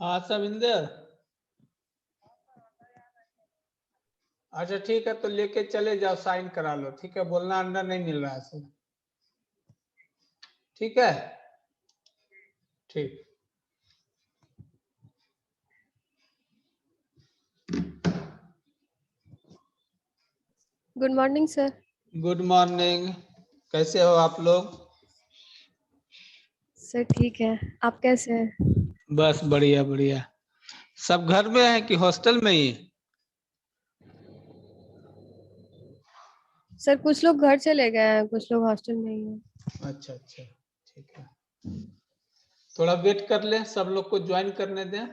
हाँ सविंदर। अच्छा ठीक है, तो लेके चले जाओ, साइन करा लो। ठीक है, बोलना अंडर नहीं मिल रहा है सर। ठीक है, ठीक। Good morning sir. Good morning. कैसे हो आप लोग? सर ठीक है, आप कैसे हैं? बस बढ़िया बढ़िया। सब घर में है कि हॉस्टल में ही? सर कुछ लोग घर चले गए हैं, कुछ लोग हॉस्टल में ही हैं। अच्छा अच्छा, ठीक है। थोड़ा वेट कर ले, सब लोग को ज्वाइन करने दें।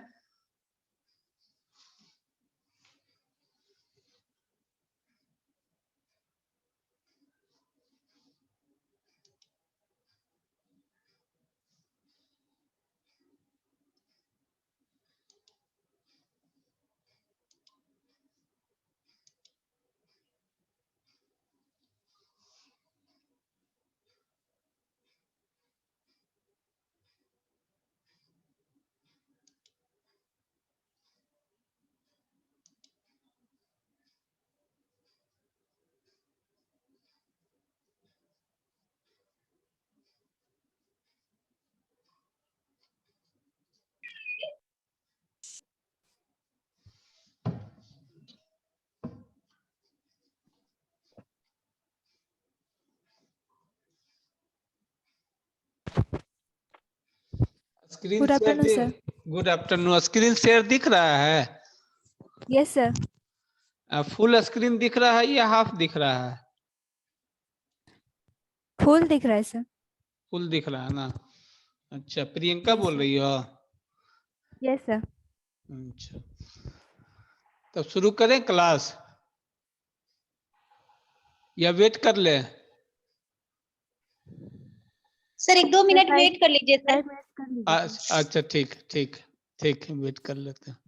स्क्रीन गुड शेयर आफ्टरनून दे। Sir. Good afternoon. Screen share दिख रहा है? Yes sir. फुल स्क्रीन दिख रहा है या हाफ दिख रहा है? फुल दिख रहा है सर। फुल दिख रहा है ना? अच्छा, प्रियंका यस बोल सर। रही हो? Yes sir. अच्छा, तब शुरू करें क्लास या वेट कर ले? सर 1-2 मिनट सर वेट कर लीजिए सर। 5 मिनट कर लीजिए सर। अच्छा ठीक ठीक ठीक, वेट कर लेते हैं।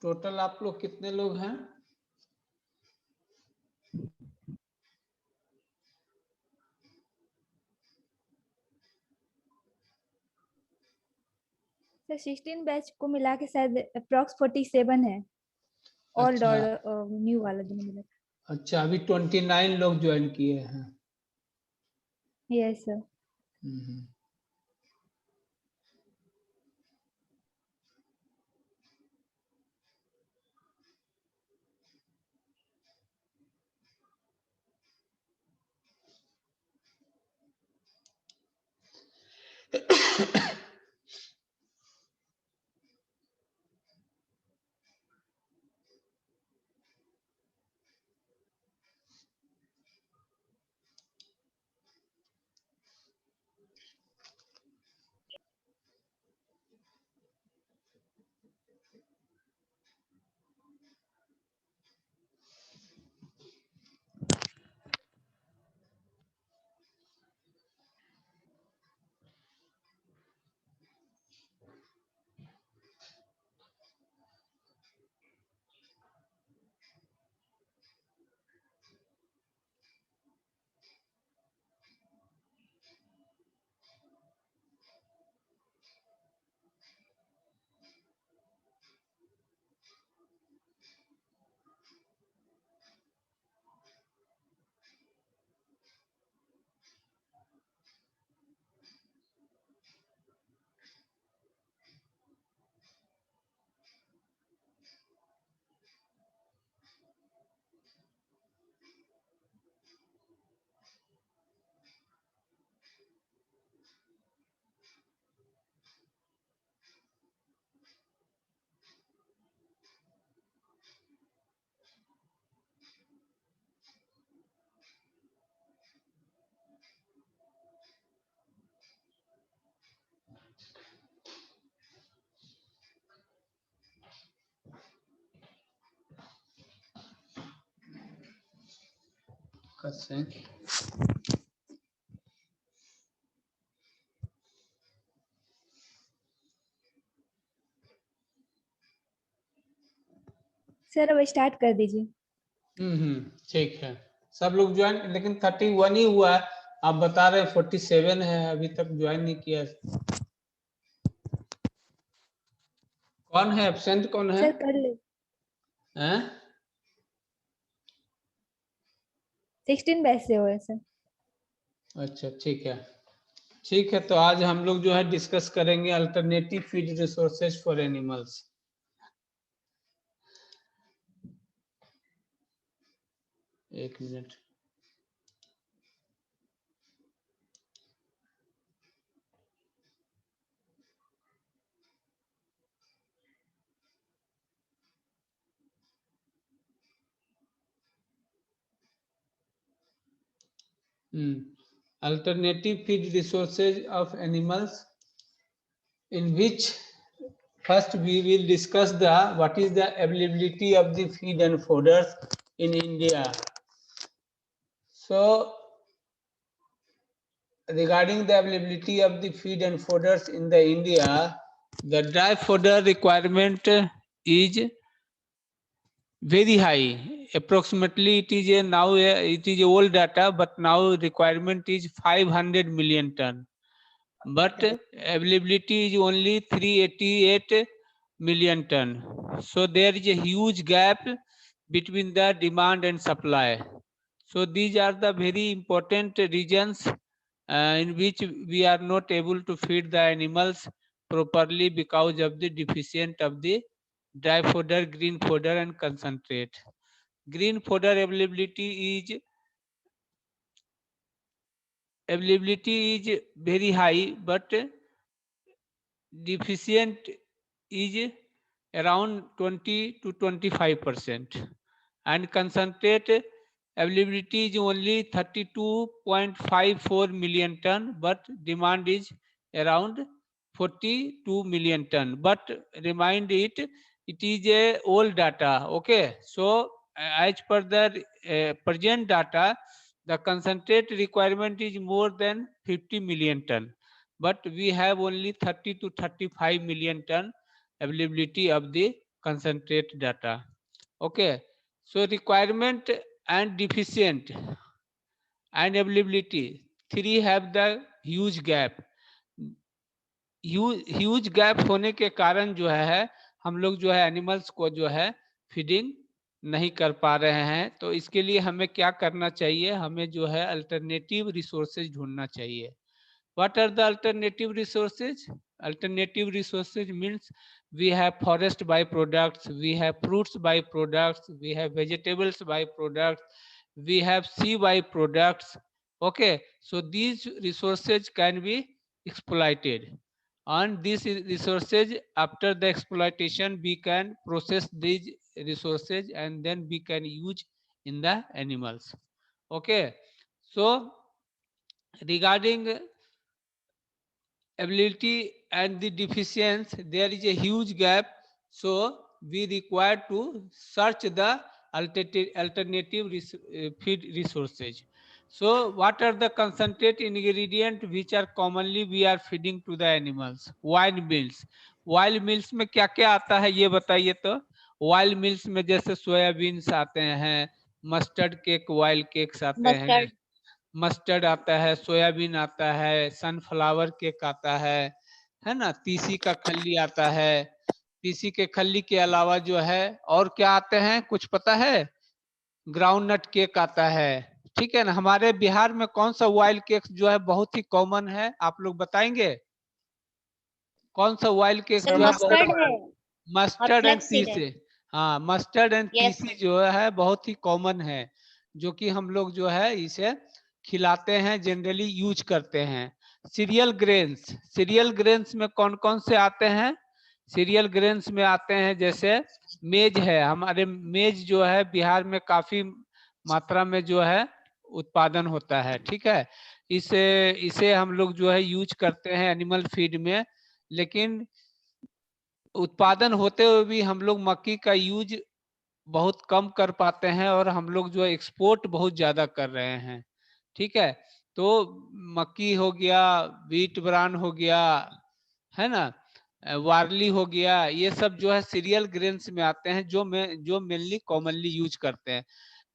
टोटल आप लोग कितने लोग हैं? सर 16 बैच को मिला के शायद अप्रॉक्स 47 है। ऑल अच्छा न्यू वाला जो मिला। अच्छा, अभी 29 लोग ज्वाइन किए हैं। Yes sir. हम्म। सर अब स्टार्ट कर दीजिए। ठीक है, सब लोग ज्वाइन, लेकिन 31 ही हुआ है, आप बता रहे हैं 47 है, अभी तक ज्वाइन नहीं किया। कौन है एब्सेंट, कौन है? सर कर ले। हैं? 16 बैच से हो है सर। अच्छा ठीक है, तो आज हम लोग जो है डिस्कस करेंगे alternative feed resources for animals. एक minute. Alternative feed resources of animals, in which first we will discuss the what is the availability of the feed and fodders in India. So regarding the availability of the feed and fodders in the India, the dry fodder requirement is very high. Approximately it is now it is old data, but now requirement is 500 million ton, but availability is only 388 million ton. So there is a huge gap between the demand and supply. So these are the very important regions in which we are not able to feed the animals properly because of the deficient of the dry fodder, green fodder and concentrate. Green fodder availability is very high, but deficient is around 20 to 25%, and concentrate availability is only 32.54 million ton, but demand is around 42 million ton. But remind it is a old data. Okay, so as per the present data, the concentrate requirement is more than 50 million ton, but we have only 30 to 35 million ton availability of the concentrate data. Okay, so requirement and deficient and availability, three have the huge gap. Huge gap होने के कारण जो है हम लोग जो है animals को जो है फीडिंग नहीं कर पा रहे हैं। तो इसके लिए हमें क्या करना चाहिए, हमें जो है अल्टरनेटिव रिसोर्सेज ढूंढना चाहिए। What are the alternative resources? Alternative resources means we have forest byproducts, we have fruits byproducts, we have vegetables byproducts, we have sea byproducts. Okay, so these resources can be exploited. On these resources, after the exploitation, we can process these resources and then we can use in the animals. Okay, so regarding ability and the deficiency, there is a huge gap, so we require to search the alternative feed resources. So what are the concentrate ingredient which are commonly we are feeding to the animals? Wild meals. Wild meals में क्या क्या आता है ये बताइए तो। Wild mills में जैसे सोयाबीन्स आते हैं, मस्टर्ड केक, वाइल्ड केक्स आते हैं, मस्टर्ड आता है, सोयाबीन आता है, सनफ्लावर केक आता है ना, तीसी का खल्ली आता है। तीसी के खल्ली के अलावा जो है और क्या आते हैं कुछ पता है? ग्राउंडनट केक आता है, ठीक है ना। हमारे बिहार में कौन सा वाइल्ड केक जो है बहुत ही कॉमन है, आप लोग बताएंगे कौन सा वाइल्ड केक जो है? मस्टर्ड एंड तीसी। हाँ, मस्टर्ड एंड तीसी जो है बहुत ही कॉमन है, जो कि हम लोग जो है इसे खिलाते हैं, जनरली यूज करते हैं। सीरियल ग्रेन्स, सीरियल ग्रेन्स में कौन कौन से आते हैं? सीरियल ग्रेन्स में आते हैं जैसे मेज है, हमारे मेज जो है बिहार में काफी मात्रा में जो है उत्पादन होता है, ठीक है। इसे हम लोग जो है यूज करते हैं एनिमल फीड में, लेकिन उत्पादन होते हुए भी हम लोग मक्की का यूज बहुत कम कर पाते हैं और हम लोग जो है एक्सपोर्ट बहुत ज्यादा कर रहे हैं। ठीक है, तो मक्की हो गया, व्हीट ब्रान हो गया, है ना, वारली हो गया, ये सब जो है सीरियल ग्रेन्स में आते हैं, जो मेनली कॉमनली यूज करते हैं।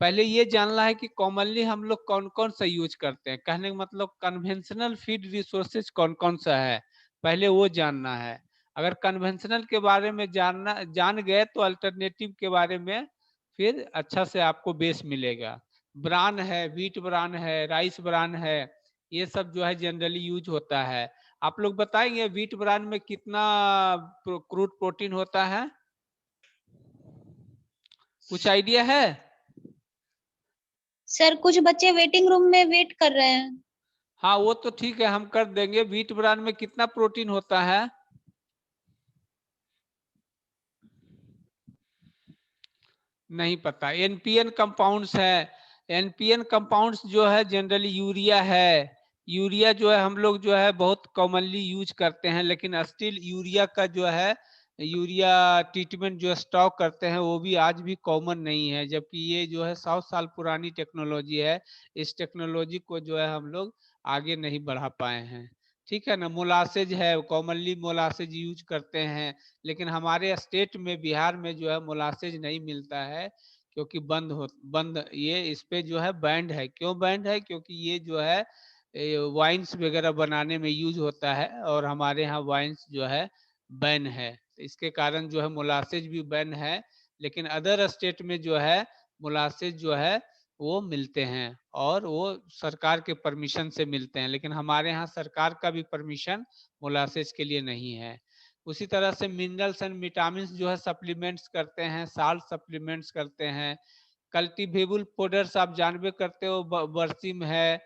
पहले ये जानना है कि कॉमनली हम लोग कौन कौन सा यूज करते हैं, कहने का मतलब कन्वेंशनल फीड रिसोर्सेज कौन कौन सा है, पहले वो जानना है। अगर कन्वेंशनल के बारे में जान गए तो अल्टरनेटिव के बारे में फिर अच्छा से आपको बेस मिलेगा। ब्रान है, व्हीट ब्रान है, राइस ब्रान है, ये सब जो है जनरली यूज होता है। आप लोग बताएंगे व्हीट ब्रान में कितना क्रूड प्रोटीन होता है, कुछ आइडिया है? सर कुछ बच्चे वेटिंग रूम में वेट कर रहे हैं। हाँ वो तो ठीक है, हम कर देंगे। व्हीट ब्रान में कितना प्रोटीन होता है? नहीं पता। एनपीएन कंपाउंड्स है, एनपीएन कंपाउंड्स जो है जनरली यूरिया है। यूरिया जो है हम लोग जो है बहुत कॉमनली यूज करते हैं, लेकिन स्टिल यूरिया का जो है यूरिया ट्रीटमेंट जो स्टॉक करते हैं वो भी आज भी कॉमन नहीं है, जबकि ये जो है 100 साल पुरानी टेक्नोलॉजी है। इस टेक्नोलॉजी को जो है हम लोग आगे नहीं बढ़ा पाए हैं। ठीक है ना। मोलासेज है, कॉमनली मोलासेज यूज करते हैं, लेकिन हमारे स्टेट में बिहार में जो है मोलासेज नहीं मिलता है, क्योंकि बंद ये इस पे जो है बैंड है। क्यों बैंड है? क्योंकि ये जो है वाइन्स वगैरह बनाने में यूज होता है और हमारे यहाँ वाइन्स जो है बैन है, तो इसके कारण जो है मोलासेज भी बैन है। लेकिन अदर स्टेट में जो है मोलासेज जो है वो मिलते हैं और वो सरकार के परमिशन से मिलते हैं, लेकिन हमारे यहाँ सरकार का भी परमिशन मोलासेज के लिए नहीं है। उसी तरह से मिनरल्स एंड विटामिन जो है सप्लीमेंट्स करते हैं, साल्ट सप्लीमेंट्स करते हैं। कल्टीवेबल पाउडर्स आप जानबे करते हो, बरसिम है,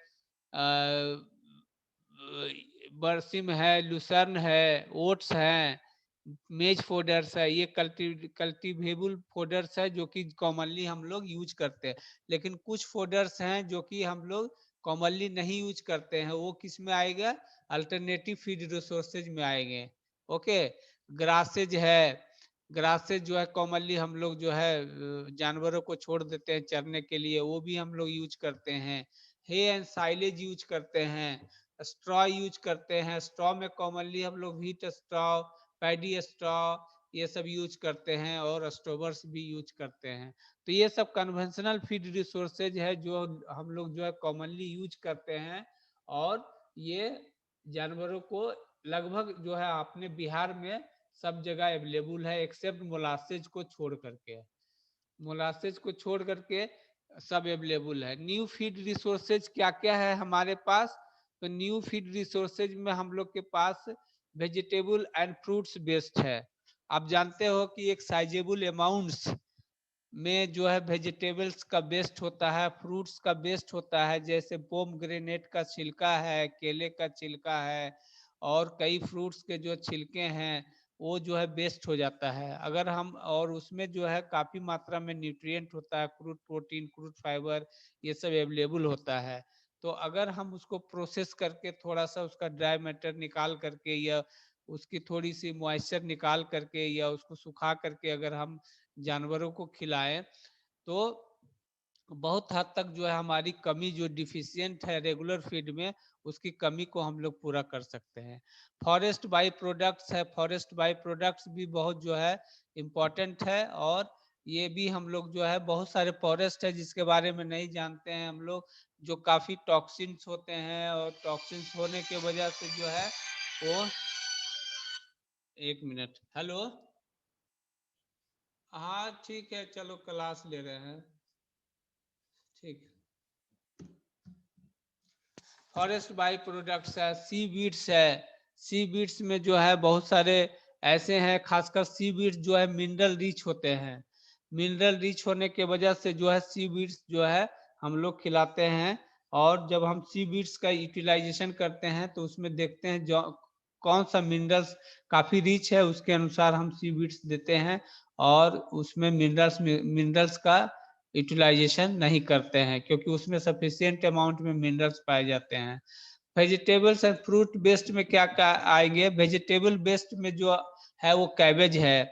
बरसिम है, लुसर्न है, ओट्स है, मेज फोडर्स है, ये कल्टीवेबल फोडर्स है जो कि कॉमनली हम लोग यूज करते हैं। लेकिन कुछ फोडर्स हैं जो कि हम लोग कॉमनली नहीं यूज करते हैं, वो किस में आएगा? अल्टरनेटिव फीड रिसोर्सेज में आएंगे। ओके, ग्रासेज है, ग्रासेज जो है कॉमनली हम लोग जो है जानवरों को छोड़ देते हैं चरने के लिए, वो भी हम लोग यूज करते हैं। हे एंड साइलेज यूज करते हैं, स्ट्रॉ यूज करते हैं। स्ट्रॉ में कॉमनली हम लोग व्हीट स्ट्रॉ, पैडी स्ट्रॉ, ये सब यूज करते हैं और स्टोवर्स भी यूज करते हैं। तो ये सब कन्वेंशनल फीड रिसोर्सेज है जो हम लोग जो है कॉमनली यूज करते हैं, और ये जानवरों को लगभग जो है अपने बिहार में सब जगह अवेलेबल है, एक्सेप्ट मोलासेज को छोड़ करके। मोलासेज को छोड़ करके सब अवेलेबल है। न्यू फीड रिसोर्सेज क्या क्या है हमारे पास? तो न्यू फीड रिसोर्सेज में हम लोग के पास वेजिटेबल एंड फ्रूट्स बेस्ड है। आप जानते हो कि एक साइजेबल अमाउंट्स में जो है वेजिटेबल्स का बेस्ट होता है, फ्रूट्स का बेस्ट होता है, जैसे पोमग्रेनेट का छिलका है, केले का छिलका है, और कई फ्रूट्स के जो छिलके हैं वो जो है बेस्ट हो जाता है अगर हम, और उसमें जो है काफी मात्रा में न्यूट्रिएंट होता है, क्रूड प्रोटीन, क्रूड फाइबर, ये सब अवेलेबल होता है। तो अगर हम उसको प्रोसेस करके थोड़ा सा उसका ड्राई मैटर निकाल करके, या उसकी थोड़ी सी मॉइस्चर निकाल करके, या उसको सुखा करके अगर हम जानवरों को खिलाएं, तो बहुत हद तक जो है हमारी कमी जो डिफिशियंट है रेगुलर फीड में, उसकी कमी को हम लोग पूरा कर सकते हैं। फॉरेस्ट बाई प्रोडक्ट्स है, फॉरेस्ट बाई प्रोडक्ट्स भी बहुत जो है इम्पोर्टेंट है, और ये भी हम लोग जो है बहुत सारे फॉरेस्ट है जिसके बारे में नहीं जानते हैं हम लोग, जो काफी टॉक्सिन्स होते हैं, और टॉक्सिन्स होने के वजह से जो है वो, एक मिनट, हेलो, हाँ ठीक है, चलो क्लास ले रहे हैं, ठीक। फॉरेस्ट बाई प्रोडक्ट्स है, सी बीड्स है, सी बीड्स में जो है बहुत सारे ऐसे हैं, खासकर सी बीड्स जो है मिनरल रिच होते हैं। मिनरल रिच होने के वजह से जो है सी बीड्स जो है हम लोग खिलाते हैं, और जब हम सी बीड्स का यूटिलाइजेशन करते हैं तो उसमें देखते हैं जो कौन सा मिनरल्स काफी रिच है, उसके अनुसार हम सी बीड्स देते हैं, और उसमें मिनरल्स का यूटिलाइजेशन नहीं करते हैं, क्योंकि उसमें सफिशिएंट अमाउंट में मिनरल्स पाए जाते हैं। वेजिटेबल्स एंड फ्रूट बेस्ड में क्या क्या आएंगे? वेजिटेबल बेस्ड में जो है वो कैबेज है,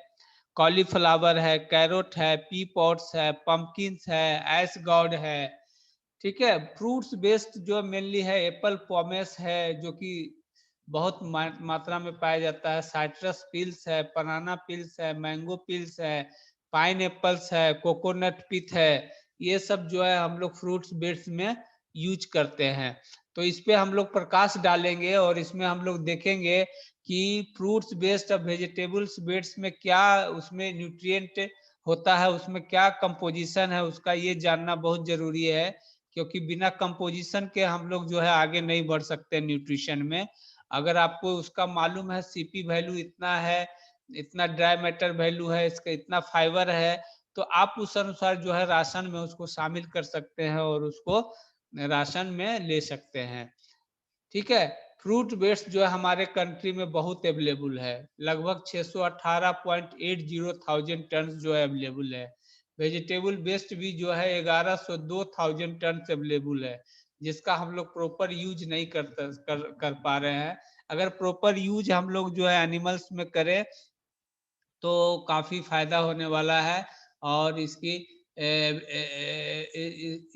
कॉलीफ्लावर है, कैरोट है, पी पॉट्स है, पंपकिन्स है, एस गॉड है। ठीक है, फ्रूट्स बेस्ड जो मेनली है एप्पल पॉमेस है जो कि बहुत मात्रा में पाया जाता है, साइट्रस पिल्स है, बनाना पिल्स है, मैंगो पिल्स है, पाइन एप्पल्स है, कोकोनट पिथ है। ये सब जो है हम लोग फ्रूट्स बेस्ड में यूज करते हैं। तो इस पे हम लोग प्रकाश डालेंगे और इसमें हम लोग देखेंगे कि फ्रूट्स बेस्ड और वेजिटेबल्स बेस्ड में क्या उसमें न्यूट्रिएंट होता है, उसमें क्या कंपोजिशन है उसका, ये जानना बहुत जरूरी है। क्योंकि बिना कंपोजिशन के हम लोग जो है आगे नहीं बढ़ सकते न्यूट्रिशन में। अगर आपको उसका मालूम है सीपी वैल्यू इतना है, इतना ड्राई मैटर वैल्यू है, इसका इतना फाइबर है, तो आप उस अनुसार जो है राशन में उसको शामिल कर सकते हैं और उसको राशन में ले सकते हैं। ठीक है, फ्रूट बेस्ड जो है हमारे कंट्री में बहुत अवेलेबल है, लगभग 618.80 थाउजेंड टन जो है अवेलेबल है। वेजिटेबल बेस्ड भी जो है 1102 थाउजेंड टन अवेलेबल है, जिसका हम लोग प्रॉपर यूज नहीं कर पा रहे हैं। अगर प्रॉपर यूज हम लोग जो है एनिमल्स में करें तो काफी फायदा होने वाला है। और इसकी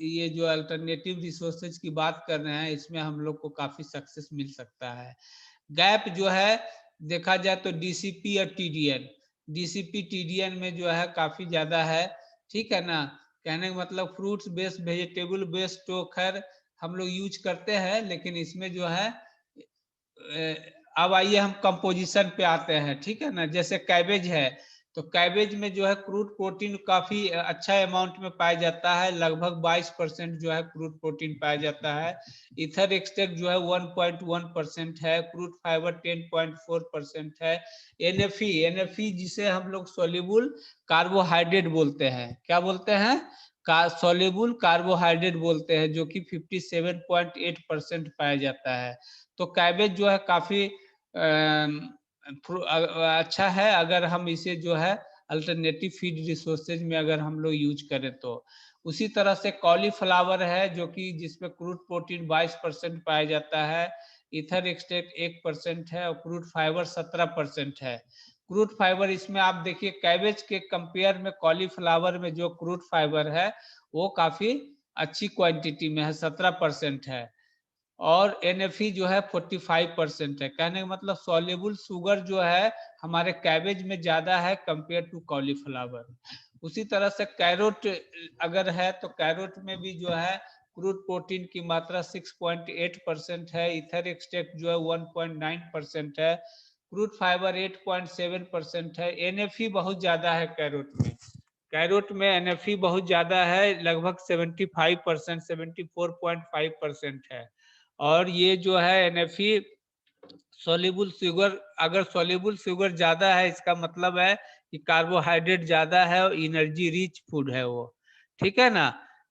ये जो अल्टरनेटिव रिसोर्सेज की बात कर रहे हैं इसमें हम लोग को काफी सक्सेस मिल सकता है। गैप जो है देखा जाए तो डीसीपी और टीडीएन, डीसीपी टीडीएन में जो है काफी ज्यादा है। ठीक है ना, कहने का मतलब फ्रूट्स बेस्ड वेजिटेबल बेस्ड तो खैर हम लोग यूज करते हैं, लेकिन इसमें जो है अब आइए हम कंपोजिशन पे आते हैं। ठीक है ना, जैसे कैबेज है तो कैबेज में जो है क्रूड प्रोटीन काफी अच्छा अमाउंट में पाया जाता है, लगभग 22% जो है क्रूड प्रोटीन पाया जाता है। इथर एक्सट्रैक्ट जो है 1.1% है, क्रूड फाइबर 10.4% है। एनएफई जिसे हम लोग सोल्यूबल कार्बोहाइड्रेट बोलते हैं, क्या बोलते हैं, सोल्यूबल कार्बोहाइड्रेट बोलते हैं, जो कि 57.8% पाया जाता है। तो कैबेज जो है काफी अच्छा है अगर हम इसे जो है अल्टरनेटिव फीड रिसोर्सेज में अगर हम लोग यूज करें तो। उसी तरह से कॉलीफ्लावर है जो कि जिसमें क्रूड प्रोटीन 22% पाया जाता है, इथर एक्सट्रैक्ट 1% है और क्रूड फाइबर 17% है। क्रूड फाइबर इसमें आप देखिए कैबेज के कंपेयर में कॉलीफ्लावर में जो क्रूड फाइबर है वो काफी अच्छी क्वांटिटी में है, 17% है। और एनएफई जो है 45% है। कहने का मतलब सॉल्युबल शुगर जो है हमारे कैबेज में ज्यादा है कंपेयर टू कॉलीफ्लावर। उसी तरह से कैरोट अगर है तो कैरोट में भी जो है क्रूड प्रोटीन की मात्रा 6.8% है, इथर एक्सट्रैक्ट जो है 1.9% है, क्रूड फाइबर 8.7% है। एनएफई बहुत ज्यादा है कैरोट में, कैरोट में एनएफई बहुत ज्यादा है, लगभग 75%, 74.5% है। और ये जो है एनएफई सोल्यूबल शुगर, अगर सोल्यूबल शुगर ज्यादा है इसका मतलब है कि कार्बोहाइड्रेट ज्यादा है और एनर्जी रिच फूड है वो। ठीक है ना,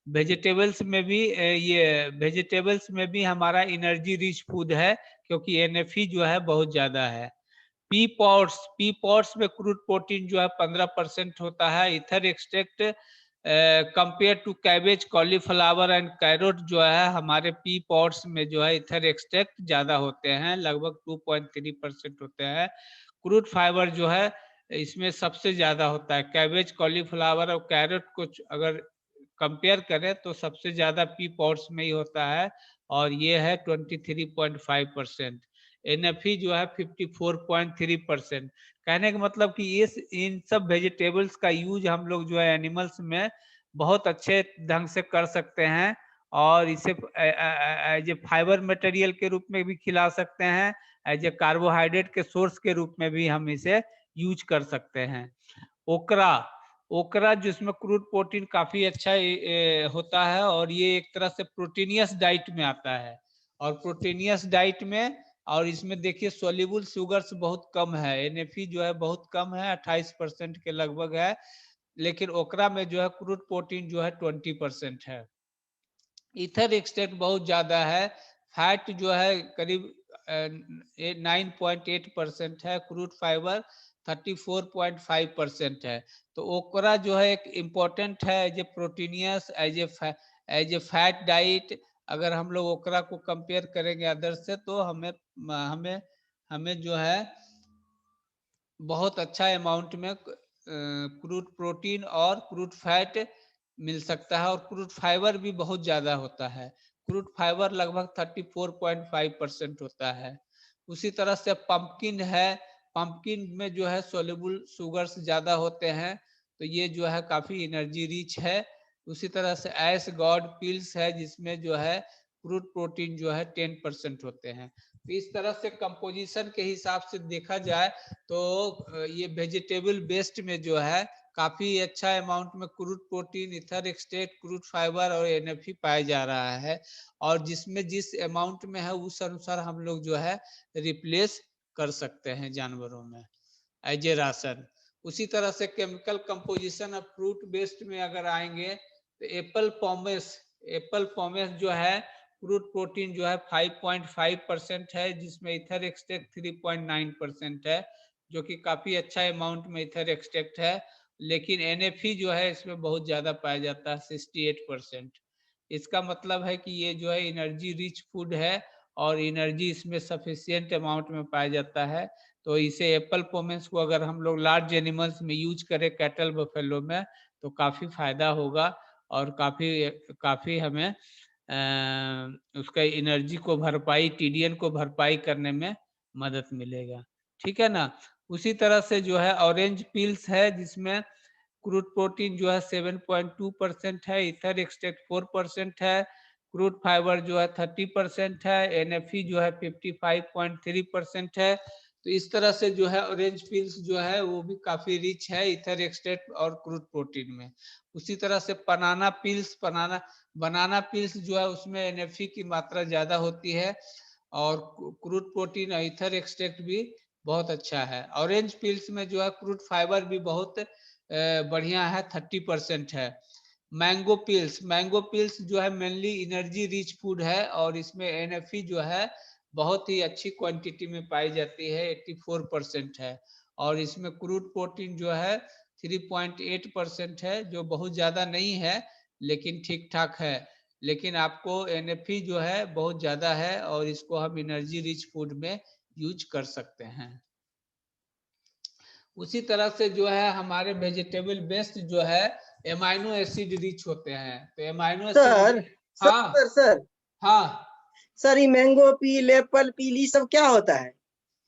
वेजिटेबल्स में भी ये वेजिटेबल्स में भी हमारा एनर्जी रिच फूड है क्योंकि एनएफई जो है बहुत ज्यादा है। पी पॉट्स में क्रूड प्रोटीन जो है 15% होता है। Ether extract compare to cabbage, cauliflower and carrot जो है हमारे पी पॉट्स में जो है इथर एक्सट्रैक्ट ज्यादा होते हैं, लगभग 2.3% होते हैं। क्रूड फाइबर जो है इसमें सबसे ज्यादा होता है, कैबेज, कॉलीफ्लावर और कैरोट को अगर कंपेयर करें तो सबसे ज्यादा पी पॉट्स में ही होता है और ये है 23.5%। एनएफई जो है 54.3%। कहने का मतलब कि ये इन सब वेजिटेबल्स का यूज हम लोग जो है एनिमल्स में बहुत अच्छे ढंग से कर सकते हैं और इसे एज ए फाइबर मटेरियल के रूप में भी खिला सकते हैं, एज ए कार्बोहाइड्रेट के सोर्स के रूप में भी हम इसे यूज कर सकते हैं। ओकरा, ओकरा जिसमें क्रूड प्रोटीन काफी अच्छा होता है और ये एक तरह से प्रोटीनियस डाइट में आता है। और प्रोटीनियस डाइट में और इसमें देखिए सोल्यूबल शुगर्स बहुत कम है, एनएफई जो है बहुत कम है, 28% के लगभग है, लेकिन ओकरा में जो है क्रूड प्रोटीन जो है 20% है। इथर एक्सट्रैक्ट बहुत ज्यादा है, फैट जो है करीब 9.8% है, क्रूड फाइबर 34.5% है। तो ओकरा जो है एक इम्पोर्टेंट है as a proteinaceous, as a fat diet. अगर हम लोग ओकरा को कंपेयर करेंगे अदर से तो हमें हमें हमें जो है बहुत अच्छा अमाउंट में क्रूड प्रोटीन और क्रूड फैट मिल सकता है, और क्रूड फाइबर भी बहुत ज्यादा होता है। क्रूड फाइबर लगभग 34.5% होता है। उसी तरह से पंपकिन है, पंपकिन में जो है सोल्यूबल शुगर्स ज्यादा होते हैं, तो ये जो है काफी एनर्जी रिच है। उसी तरह से एस गॉड पिल्स है, जिसमें जो है क्रूड प्रोटीन जो है 10% होते हैं। तो इस तरह से कंपोजिशन के हिसाब से देखा जाए तो ये वेजिटेबल बेस्ड में जो है काफी अच्छा अमाउंट में crude protein, ether extract, crude fibre और एनएफई पाया जा रहा है, और जिसमें जिस अमाउंट में है उस अनुसार हम लोग जो है रिप्लेस कर सकते हैं जानवरों में एज ए राशन। उसी तरह से chemical composition of fruit based में अगर आएंगे तो एप्पल पॉमेस जो है क्रूड प्रोटीन जो है 5.5% है, जिसमें इथर एक्सट्रैक्ट 3.9% है, जो कि काफी अच्छा अमाउंट में इथर एक्सट्रैक्ट है। लेकिन एनएफई जो है इसमें बहुत ज्यादा पाया जाता है 68%। इसका मतलब है कि ये जो है एनर्जी रिच फूड है और एनर्जी इसमें सफिशियंट अमाउंट में पाया जाता है। तो इसे एप्पल पोमेंस को अगर हम लोग लार्ज एनिमल्स में यूज करें, कैटल बफेलो में, तो काफी फायदा होगा और काफी काफी हमें उसका एनर्जी को भरपाई, टीडीएन को भरपाई करने में मदद मिलेगा। ठीक है ना। उसी तरह से जो है ऑरेंज पिल्स है, जिसमें क्रूड प्रोटीन जो है 7.2% है, इथर एक्सट्रैक्ट 4% है, क्रूड फाइबर जो है 30% है, एनएफई जो है 55.3% है। तो इस तरह से जो है ऑरेंज पिल्स जो है वो भी काफी रिच है इथर एक्सट्रैक्ट और क्रूड प्रोटीन में। उसी तरह से बनाना पिल्स जो है उसमें एनएफई की मात्रा ज्यादा होती है और क्रूड प्रोटीन और इथर एक्सट्रैक्ट भी बहुत अच्छा है। ऑरेंज पिल्स में जो है क्रूड फाइबर भी बहुत बढ़िया है, 30% है। मैंगो पिल्स जो है मेनली एनर्जी रिच फूड है और इसमें एनएफई जो है बहुत ही अच्छी क्वांटिटी में पाई जाती है, 84% है, और इसमें क्रूड प्रोटीन जो है 3.8% है, जो बहुत ज्यादा नहीं है लेकिन ठीक ठाक है। लेकिन आपको एनएफई जो है बहुत ज्यादा है और इसको हम एनर्जी रिच फूड में यूज कर सकते हैं। उसी तरह से जो है हमारे वेजिटेबल बेस्ड जो है एमाइनो एसिड रिच होते हैं, तो एमाइनो सर एसिड। हाँ सर हाँ सर ये मैंगो पील, एप्पल पील, ये सब क्या होता है?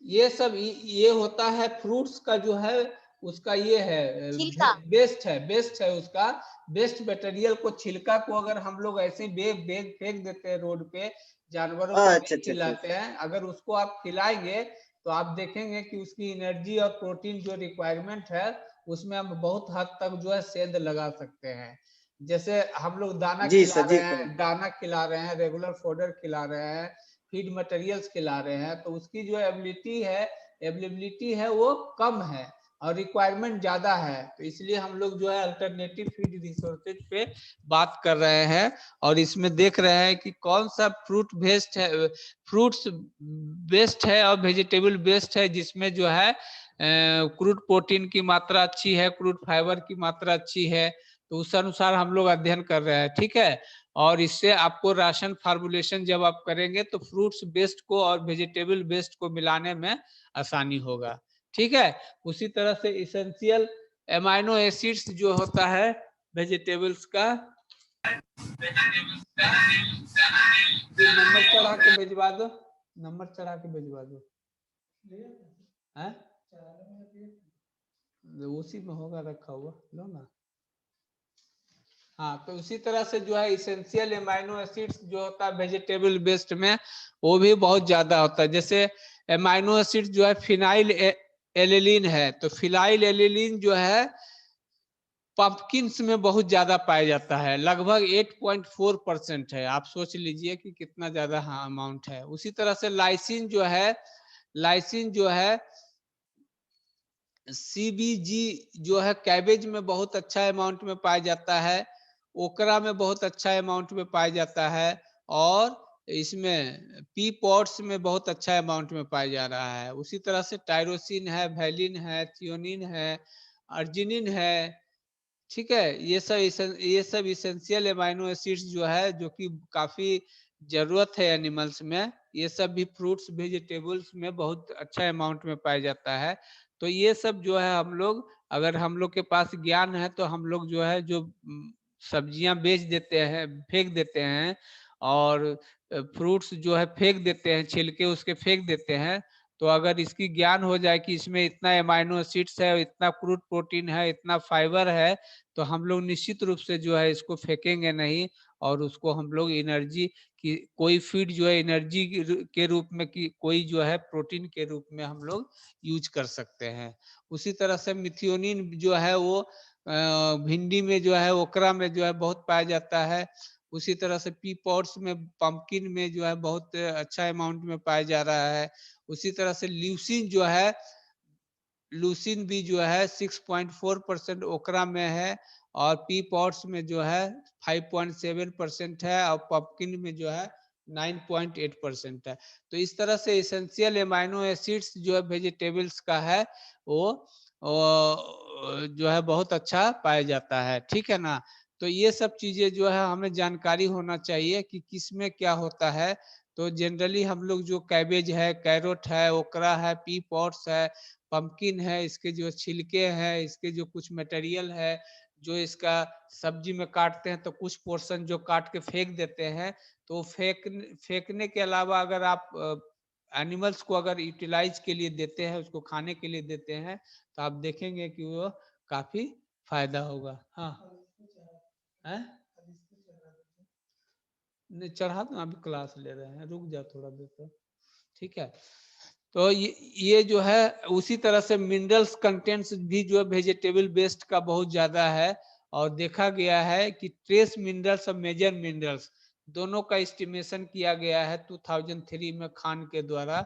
ये सब ये होता है फ्रूट्स का जो है उसका ये है छिलका। बेस्ट है उसका बेस्ट मटेरियल को, छिलका को अगर हम लोग ऐसे बेग बेग फेंक देते हैं रोड पे, जानवरों को अच्छा नहीं अच्छा खिलाते हैं, अगर उसको आप खिलाएंगे तो आप देखेंगे कि उसकी एनर्जी और प्रोटीन जो रिक्वायरमेंट है उसमें हम बहुत हद तक जो है सेंध लगा सकते हैं। जैसे हम लोग दाना जी खिला सर, जी रहे सर। हैं, दाना खिला रहे हैं, रेगुलर फोडर खिला रहे हैं, फीड मटेरियल्स खिला रहे हैं, तो उसकी जो अवेलेबिलिटी है वो कम है और रिक्वायरमेंट ज्यादा है। तो इसलिए हम लोग जो है अल्टरनेटिव फीड रिसोर्सेज पे बात कर रहे हैं और इसमें देख रहे हैं कि कौन सा फ्रूट्स बेस्ड है और वेजिटेबल बेस्ड है, जिसमें जो है क्रूड प्रोटीन की मात्रा अच्छी है, क्रूड फाइबर की मात्रा अच्छी है। तो उस अनुसार हम लोग अध्ययन कर रहे हैं। ठीक है। और इससे आपको राशन फार्मूलेशन जब आप करेंगे तो फ्रूट्स बेस्ड को और वेजिटेबल बेस्ड को मिलाने में आसानी होगा। ठीक है। उसी तरह से इसेंशियल एमाइनो एसिड्स जो होता है वेजिटेबल्स का, नंबर चढ़ा के भिजवा दो, नंबर चढ़ा के भिजवा दो है? उसी में होगा रखा हुआ, लो ना। हाँ, तो उसी तरह से जो है इसेंशियल एमाइनो एसिड्स जो होता है वेजिटेबल बेस्ड में वो भी बहुत ज्यादा होता है। जैसे एमाइनो एसिड जो है फिनाइल एलिलीन है, तो फिनाइल एलिलीन जो है पंपकिन्स में बहुत ज्यादा पाया जाता है, लगभग 8.4% है। आप सोच लीजिए कि कितना ज्यादा हाँ अमाउंट है। उसी तरह से लाइसिन जो है सीबीजी जो है कैबेज में बहुत अच्छा अमाउंट में पाया जाता है, ओकरा में बहुत अच्छा अमाउंट में पाया जाता है, और इसमें पी पॉट्स में बहुत अच्छा अमाउंट में पाया जा रहा है। उसी तरह से टायरोसिन है, वैलिन है, थियोनिन है, अर्जिनिन है। ठीक है। ये सब इसेंशियल एमाइनो एसिड्स जो है जो कि काफी जरूरत है एनिमल्स में, ये सब भी फ्रूट्स वेजिटेबल्स में बहुत अच्छा अमाउंट में पाया जाता है। तो ये सब जो है हम लोग अगर हम लोग के पास ज्ञान है तो हम लोग जो है जो सब्जियां बेच देते हैं, फेंक देते हैं, और फ्रूट्स जो है फेंक देते हैं, छिलके उसके फेंक देते हैं। तो अगर इसकी ज्ञान हो जाए कि इसमें इतना एमाइनो एसिड्स है, इतना क्रूड प्रोटीन है, इतना फाइबर है, तो हम लोग निश्चित रूप से जो है इसको फेंकेंगे नहीं, और उसको हम लोग एनर्जी की कोई फीड जो है एनर्जी के रूप में, की कोई जो है प्रोटीन के रूप में हम लोग यूज कर सकते हैं। उसी तरह से मिथियोनिन जो है वो भिंडी में जो है, ओकरा में जो है बहुत पाया जाता है। उसी तरह से पी पॉट्स में, पंपकिन में जो है बहुत अच्छा अमाउंट में पाया जा रहा है। उसी तरह से ल्यूसिन जो है, लूसिन भी जो है 6.4% ओकरा में है, और पी पॉट्स में जो है 5.7% है, और पंपकिन में जो है 9.8% है। तो इस तरह से एसेंशियल एमाइनो एसिड्स जो है वेजिटेबल्स का है वो जो है बहुत अच्छा पाया जाता है। ठीक है ना। तो ये सब चीजें जो है हमें जानकारी होना चाहिए कि किस में क्या होता है। तो जनरली हम लोग जो कैबेज है, कैरोट है, ओकरा है, पी पॉट्स है, पंपकिन है, इसके जो छिलके हैं, इसके जो कुछ मटेरियल है, जो इसका सब्जी में काटते हैं तो कुछ पोर्शन जो काट के फेंक देते हैं, तो फेंकने के अलावा अगर आप एनिमल्स को अगर यूटिलाइज के लिए देते हैं, उसको खाने के लिए देते हैं, तो आप देखेंगे कि वो काफी फायदा होगा। हाँ है? नहीं चढ़ा दो, अभी क्लास ले रहे हैं, रुक जा थोड़ा देर तो। ठीक है। तो ये जो है उसी तरह से मिनरल्स कंटेंट्स भी जो है वेजिटेबल बेस्ड का बहुत ज्यादा है, और देखा गया है कि ट्रेस मिनरल्स और मेजर मिनरल्स दोनों का एस्टिमेशन किया गया है 2003 में खान के द्वारा।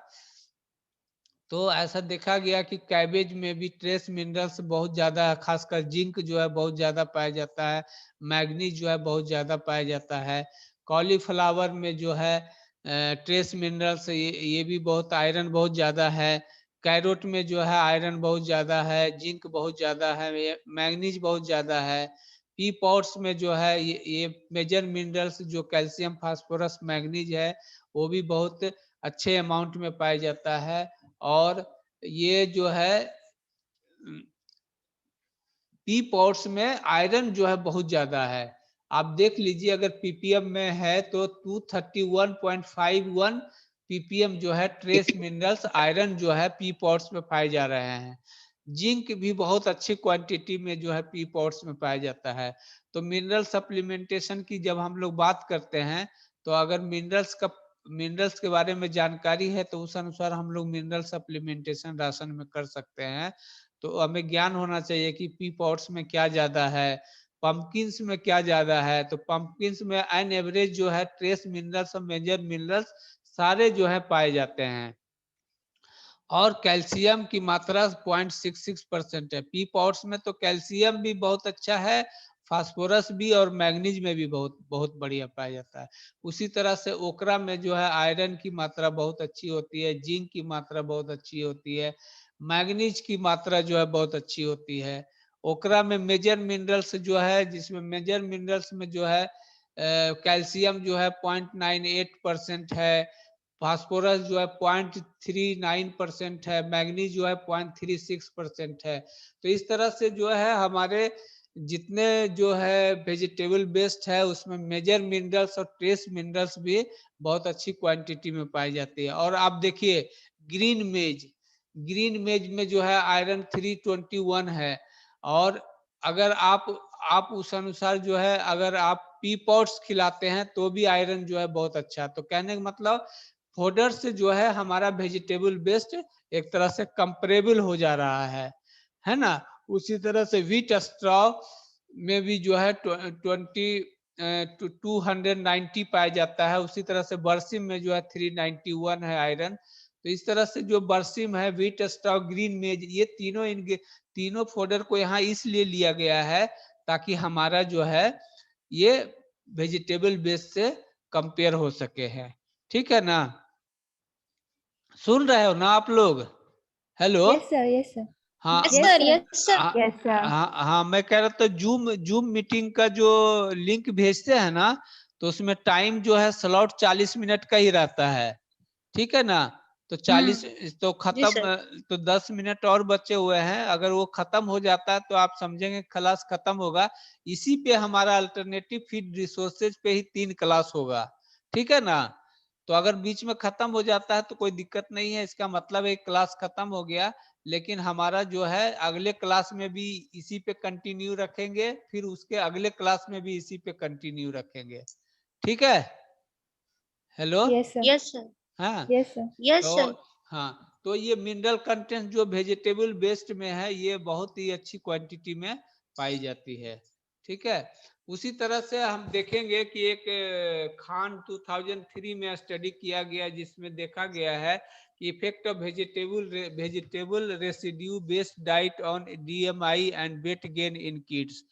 तो ऐसा देखा गया कि कैबेज में भी ट्रेस मिनरल्स बहुत ज्यादा है, खासकर जिंक जो है बहुत ज्यादा पाया जाता है, मैग्नीज जो है बहुत ज्यादा पाया जाता है। कॉलीफ्लावर में जो है ट्रेस मिनरल्स ये भी बहुत, आयरन बहुत ज्यादा है। कैरोट में जो है आयरन बहुत ज्यादा है, जिंक बहुत ज्यादा है, मैग्नीज बहुत ज्यादा है। पी पॉट्स में जो है ये मेजर मिनरल्स जो कैल्शियम, फास्फोरस, मैग्नीज है, वो भी बहुत अच्छे अमाउंट में पाया जाता है। और ये जो है पी पॉट्स में आयरन जो है बहुत ज्यादा है। आप देख लीजिए, अगर पीपीएम में है तो 231.51 पीपीएम जो है ट्रेस मिनरल्स आयरन जो है पी पॉट्स में पाए जा रहे हैं। जिंक भी बहुत अच्छी क्वांटिटी में जो है पी पॉट्स में पाया जाता है। तो मिनरल सप्लीमेंटेशन की जब हम लोग बात करते हैं, तो अगर मिनरल्स के बारे में जानकारी है तो उस अनुसार हम लोग मिनरल सप्लीमेंटेशन राशन में कर सकते हैं। तो हमें ज्ञान होना चाहिए कि पी पॉट्स में क्या ज्यादा है, पंपकिन्स में क्या ज्यादा है। तो पंपकिन्स में एन एवरेज जो है ट्रेस मिनरल्स और मेजर मिनरल्स सारे जो है पाए जाते हैं। और कैल्शियम की मात्रा 0.66% है। पी पॉट्स में तो कैल्शियम भी बहुत अच्छा है, फास्फोरस भी, और मैग्नीज में भी बहुत बहुत बढ़िया पाया जाता है। उसी तरह से ओकरा में जो है आयरन की मात्रा बहुत अच्छी होती है, जिंक की मात्रा बहुत अच्छी होती है, मैग्नीज की मात्रा जो है बहुत अच्छी होती है। ओकरा में मेजर मिनरल्स जो है, जिसमें मेजर मिनरल्स में जो है कैल्शियम जो है 0.98% है, फास्फोरस जो है 0.39% है, मैग्नीज जो है 0.36% है। तो इस तरह से जो है हमारे जितने जो है वेजिटेबल बेस्ड है उसमें मेजर मिनरल्स और ट्रेस मिनरल्स भी बहुत अच्छी क्वांटिटी में पाई जाती है। और आप देखिए ग्रीन मेज में जो है आयरन 321 है। और अगर आप उस अनुसार जो है अगर आप पी पॉट्स खिलाते हैं तो भी आयरन जो है बहुत अच्छा। तो कहने का मतलब फोडर से जो है हमारा वेजिटेबल बेस्ड एक तरह से कंपेरेबल हो जा रहा है ना। उसी तरह से व्हीट स्ट्रॉ में भी जो है 290 पाया जाता है। उसी तरह से बरसिम में जो है 391 है आयरन। तो इस तरह से जो बरसिम है, व्हीट स्ट्रॉ, ग्रीन मेज, ये तीनों फोडर को यहाँ इसलिए लिया गया है ताकि हमारा जो है ये वेजिटेबल बेस से कंपेयर हो सके है। ठीक है ना। सुन रहे हो ना आप लोग? Hello. Yes sir, yes sir, हाँ yes yes sir, sir, yes sir. हाँ यस सर। हाँ, मैं कह रहा था जूम जूम मीटिंग का जो लिंक भेजते हैं ना, तो उसमें टाइम जो है स्लॉट 40 मिनट का ही रहता है। ठीक है ना। तो 40 तो जी खत्म सर। तो 10 मिनट और बचे हुए हैं, अगर वो खत्म हो जाता है तो आप समझेंगे क्लास खत्म होगा। इसी पे हमारा अल्टरनेटिव फीड रिसोर्सेज पे ही 3 क्लास होगा, ठीक है ना। तो अगर बीच में खत्म हो जाता है तो कोई दिक्कत नहीं है, इसका मतलब एक क्लास खत्म हो गया, लेकिन हमारा जो है अगले क्लास में भी इसी पे कंटिन्यू रखेंगे, फिर उसके अगले क्लास में भी इसी पे कंटिन्यू रखेंगे, ठीक है। Hello. Yes sir. Yes sir. हाँ यस सर। यस तो सर। हाँ, तो ये मिनरल कंटेंट जो वेजिटेबल बेस्ड में है ये बहुत ही अच्छी क्वांटिटी में पाई जाती है, ठीक है। उसी तरह से हम देखेंगे कि एक खान 2003 में स्टडी किया गया जिसमें देखा गया है कि effect of vegetable residue based diet on DMI and weight gain in kids.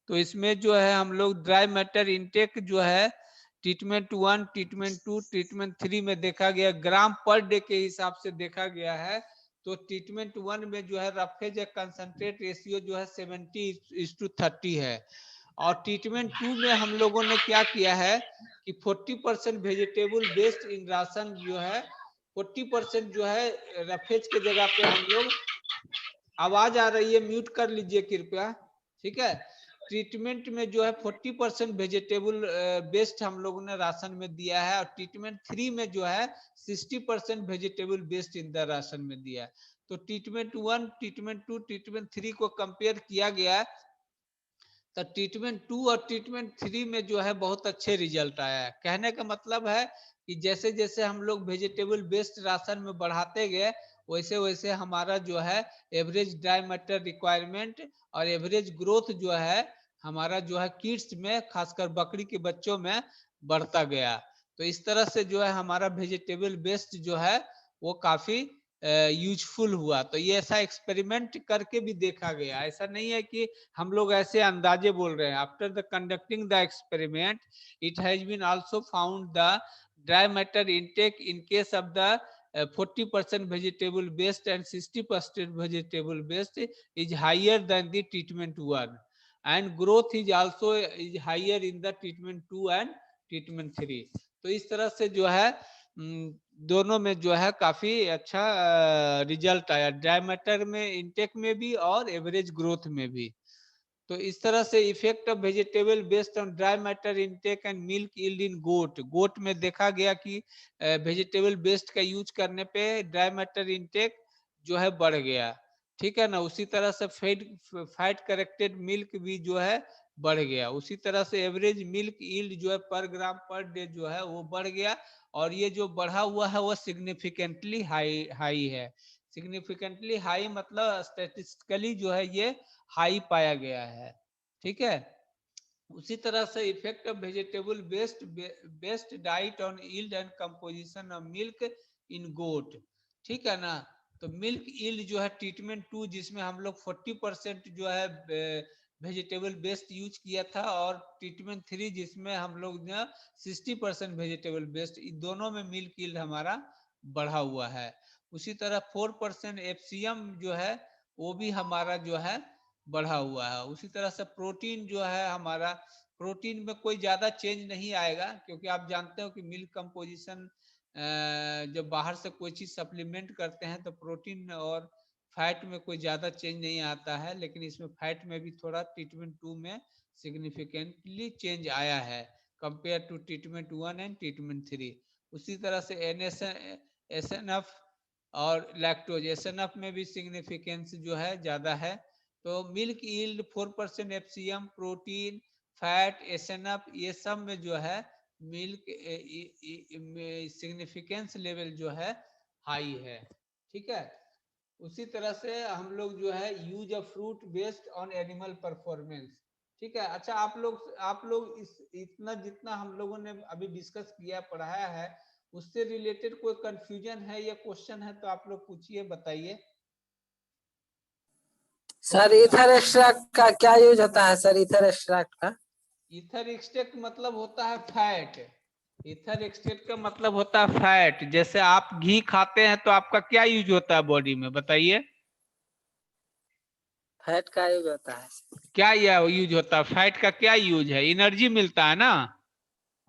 तो इसमें जो है हम लोग ड्राई मैटर इनटेक जो है ट्रीटमेंट 1, ट्रीटमेंट 2, ट्रीटमेंट 3 में देखा गया, ग्राम पर डे के हिसाब से देखा गया है। तो ट्रीटमेंट 1 में जो है रफेज कंसंट्रेट रेशियो जो है 70:30 है, और ट्रीटमेंट 2 में हम लोगों ने क्या किया है कि 40% वेजिटेबल बेस्ड इन राशन जो है 40% जो है रफेज के जगह पे हम लोग, आवाज आ रही है म्यूट कर लीजिए कृपया, ठीक है। ट्रीटमेंट में जो है 40% वेजिटेबल बेस्ड हम लोगों ने राशन में दिया है, और ट्रीटमेंट 3 में जो है 60% vegetable based in the ration में दिया है। तो ट्रीटमेंट 1, ट्रीटमेंट 2, ट्रीटमेंट 3 को कंपेयर किया गया, तो ट्रीटमेंट 2 और ट्रीटमेंट 3 में जो है बहुत अच्छे रिजल्ट आया है। कहने का मतलब है कि जैसे जैसे हम लोग वेजिटेबल बेस्ड राशन में बढ़ाते गए, वैसे वैसे हमारा जो है एवरेज ड्राई मैटर रिक्वायरमेंट और एवरेज ग्रोथ जो है हमारा जो है किड्स में, खासकर बकरी के बच्चों में बढ़ता गया। तो इस तरह से जो है हमारा वेजिटेबल बेस्ड जो है वो काफी यूजफुल हुआ। तो ये ऐसा एक्सपेरिमेंट करके भी देखा गया, ऐसा नहीं है कि हम लोग ऐसे अंदाजे बोल रहे हैं। After the conducting the experiment it has been also found the dry matter intake in case of the 40% vegetable based and 60% vegetable based is higher than the treatment 1, and growth is also is higher in the treatment 2 and treatment 3। तो इस तरह से जो है दोनों में जो है काफी अच्छा रिजल्ट आया, ड्राई मैटर में इनटेक में भी और एवरेज ग्रोथ में भी। तो इस तरह से effect of vegetable based on dry matter intake and milk yield in goat में देखा गया कि वेजिटेबल बेस्ड का यूज करने पे ड्राई मैटर इनटेक जो है बढ़ गया, ठीक है ना। उसी तरह से फैट करेक्टेड मिल्क भी जो है बढ़ गया। उसी तरह से एवरेज मिल्क यील्ड जो है पर ग्राम पर डे जो है वो बढ़ गया, और ये जो बढ़ा हुआ है वो सिग्निफिकेंटली हाई है। सिग्निफिकेंटली हाई मतलब स्टैटिस्टिकली जो है ये हाई पाया गया है, ठीक है। उसी तरह से effect of vegetable based diet on yield and composition of milk in goat, ठीक है ना। तो मिल्क यील्ड जो है ट्रीटमेंट 2 जिसमें हम लोग 40% जो है वेजिटेबल बेस्ड यूज किया था, और ट्रीटमेंट 3 जिसमें हम लोग ने 60% वेजिटेबल बेस्ड, इन दोनों में मिल्क यील्ड हमारा बढ़ा हुआ है। उसी तरह 4% एफसीएम जो है वो भी हमारा जो है बढ़ा हुआ है। उसी तरह से प्रोटीन जो है हमारा, प्रोटीन में कोई ज्यादा चेंज नहीं आएगा, क्योंकि आप जानते हो कि मिल्क कंपोजिशन जब बाहर से कोई चीज सप्लीमेंट करते हैं तो प्रोटीन और फैट में कोई ज्यादा चेंज नहीं आता है, लेकिन इसमें फैट में भी थोड़ा ट्रीटमेंट 2 में सिग्निफिकेंटली चेंज आया है compare to treatment 1 and treatment 3। उसी तरह से एसएनएफ और लैक्टोज, एसएनएफ में भी सिग्निफिकेंस जो है ज्यादा है। तो milk yield 4% FCM, protein, fat, SNF, ये सब में जो है मिल्क सिग्निफिकेंस लेवल जो है हाई है, ठीक है। उसी तरह से हम लोग जो है use of fruit based on animal performance, ठीक है। अच्छा, आप लोग इस इतना जितना हम लोगों ने अभी डिस्कस किया पढ़ाया है उससे रिलेटेड कोई कंफ्यूजन है या क्वेश्चन है तो आप लोग पूछिए, बताइए। सर ईथर एक्सट्रैक्ट का क्या यूज होता है सर? ईथर एक्सट्रैक्ट का ईथर एक्सट्रैक्ट मतलब होता है फैट। ईथर एक्सट्रैक्ट का मतलब होता है फैट। जैसे आप घी खाते हैं तो आपका क्या यूज होता है बॉडी में, बताइए। फैट का यूज होता है। क्या यह यूज होता है? फैट का क्या यूज है? एनर्जी मिलता है ना।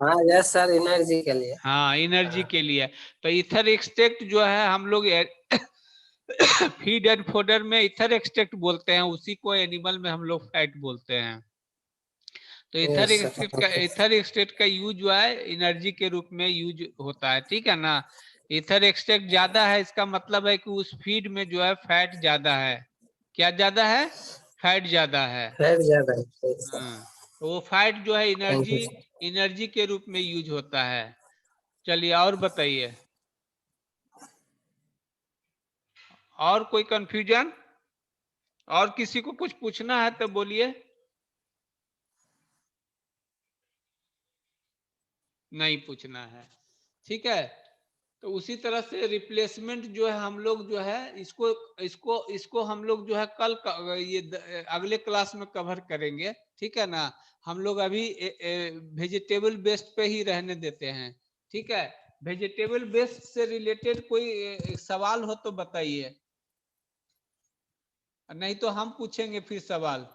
हाँ यस सर, एनर्जी के लिए। हाँ एनर्जी हाँ। के लिए। तो इथर एक्सट्रैक्ट जो है हम लोग फीड एंड फोडर में इथर एक्सट्रैक्ट बोलते हैं, उसी को एनिमल में हम लोग फैट बोलते हैं। तो यस सर। इथर एक्सट्रैक्ट का यूज जो है एनर्जी के रूप में यूज होता है, ठीक है ना। इथर एक्सट्रैक्ट ज्यादा है, इसका मतलब है कि उस फीड में जो है फैट ज्यादा है। क्या ज्यादा है? फैट ज्यादा है। फैट ज्यादा है, सही सर। हाँ, तो वो फैट जो है thank you energy sir. Energy के रूप में यूज होता है। चलिए और बताइए, और कोई कंफ्यूजन? और किसी को कुछ पूछना है तो बोलिए। नहीं पूछना है, ठीक है। तो उसी तरह से रिप्लेसमेंट जो है हम लोग जो है इसको इसको इसको हम लोग जो है अगले क्लास में कवर करेंगे, ठीक है ना। हम लोग अभी वेजिटेबल बेस्ड पे ही रहने देते हैं, ठीक है। वेजिटेबल बेस्ड से रिलेटेड कोई सवाल हो तो बताइए, नहीं तो हम पूछेंगे फिर सवाल।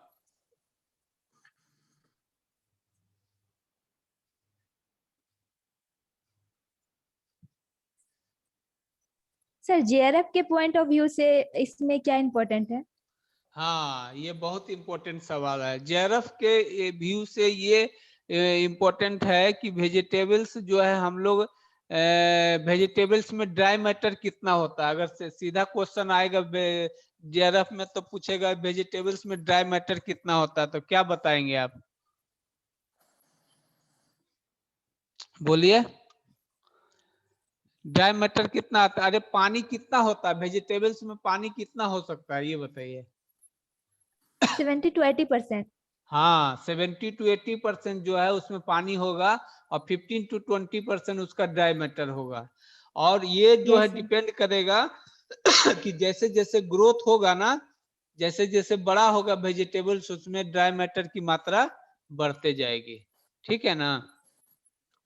सर जेआरएफ के पॉइंट ऑफ व्यू से इसमें क्या इम्पोर्टेंट है? हाँ ये बहुत इंपॉर्टेंट सवाल है। जेआरएफ के व्यू से ये इम्पोर्टेंट है कि वेजिटेबल्स जो है हम लोग वेजिटेबल्स में ड्राई मैटर कितना होता है। अगर सीधा क्वेश्चन आएगा जेआरएफ में तो पूछेगा वेजिटेबल्स में ड्राई मैटर कितना होता है, तो क्या बताएंगे आप? बोलिए, ड्राई मैटर कितना आता है? अरे पानी कितना होता है वेजिटेबल्स में, पानी कितना हो सकता है ये बताइए। 70 to 80%। हाँ 70 to 80% जो है उसमें पानी होगा, और 15 to 20% उसका ड्राई मैटर होगा। और ये जो है यस सर। डिपेंड करेगा कि जैसे जैसे ग्रोथ होगा ना, जैसे जैसे बड़ा होगा वेजिटेबल्स, उसमें ड्राई मैटर की मात्रा बढ़ते जाएगी, ठीक है ना।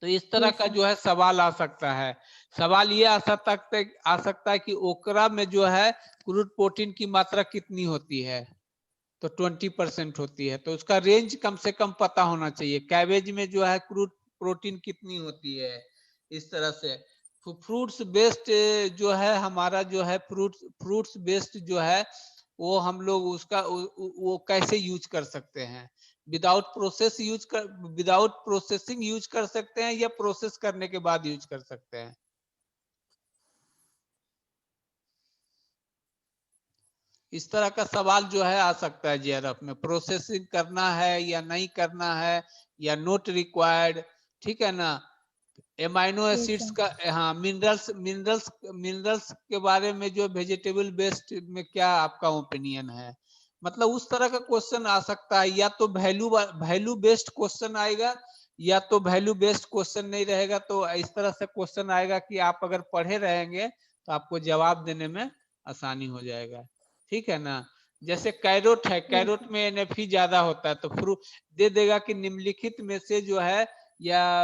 तो इस तरह यस का सर। जो है सवाल आ सकता है। सवाल ये आ सकता है कि ओकरा में जो है क्रूड प्रोटीन की मात्रा कितनी होती है, तो 20% होती है, तो उसका रेंज कम से कम पता होना चाहिए। कैबेज में जो है क्रूड प्रोटीन कितनी होती है, इस तरह से। फ्रूट्स बेस्ड जो है हमारा जो है फ्रूट्स बेस्ड जो है वो हम लोग उसका वो कैसे यूज कर सकते हैं। विदाउट प्रोसेसिंग यूज कर सकते हैं या प्रोसेस करने के बाद यूज कर सकते हैं। इस तरह का सवाल जो है आ सकता है जेआरएफ में। प्रोसेसिंग करना है या नहीं करना है, या नोट रिक्वायर्ड, ठीक है ना। Amino yes acids sir. का, हाँ मिनरल्स के बारे में जो वेजिटेबल बेस्ड में क्या आपका ओपिनियन है। मतलब उस तरह का क्वेश्चन आ सकता है, या तो वैल्यू बेस्ड क्वेश्चन आएगा, या तो वैल्यू बेस्ड क्वेश्चन नहीं रहेगा। तो इस तरह से क्वेश्चन आएगा कि आप अगर पढ़े रहेंगे तो आपको जवाब देने में आसानी हो जाएगा, ठीक है ना। जैसे कैरोट है, यस कैरोट में एनएफई ज्यादा होता है, तो फ्रूट दे देगा कि निम्नलिखित में से जो है या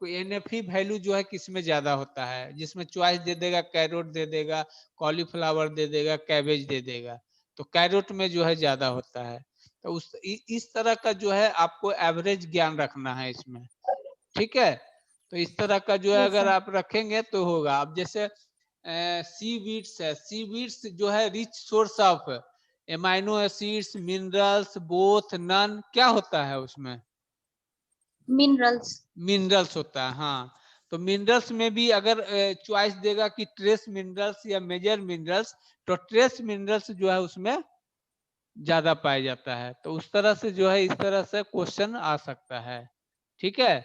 एनएफई वैल्यू जो है किसमें ज्यादा होता है, जिसमें चॉइस दे देगा कैरोट दे देगा, कॉलीफ्लावर दे देगा, कैबेज दे देगा। तो कैरोट में जो है ज्यादा होता है। तो इस तरह का जो है आपको एवरेज ज्ञान रखना है इसमें, ठीक है। तो इस तरह का जो है यस अगर सर। आप रखेंगे तो होगा। अब जैसे सी वीड्स है, सी वीड्स जो है rich source of amino acids, minerals, both, none, क्या होता है उसमें? मिनरल्स। मिनरल्स होता है, हाँ। तो मिनरल्स में भी अगर चॉइस देगा कि ट्रेस मिनरल्स या मेजर मिनरल्स, तो ट्रेस मिनरल्स जो है उसमें ज्यादा पाया जाता है। तो उस तरह से जो है इस तरह से क्वेश्चन आ सकता है, ठीक है।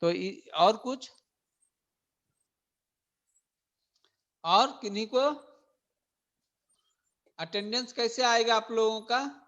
तो और कुछ, और किन्हीं को अटेंडेंस कैसे आएगा आप लोगों का?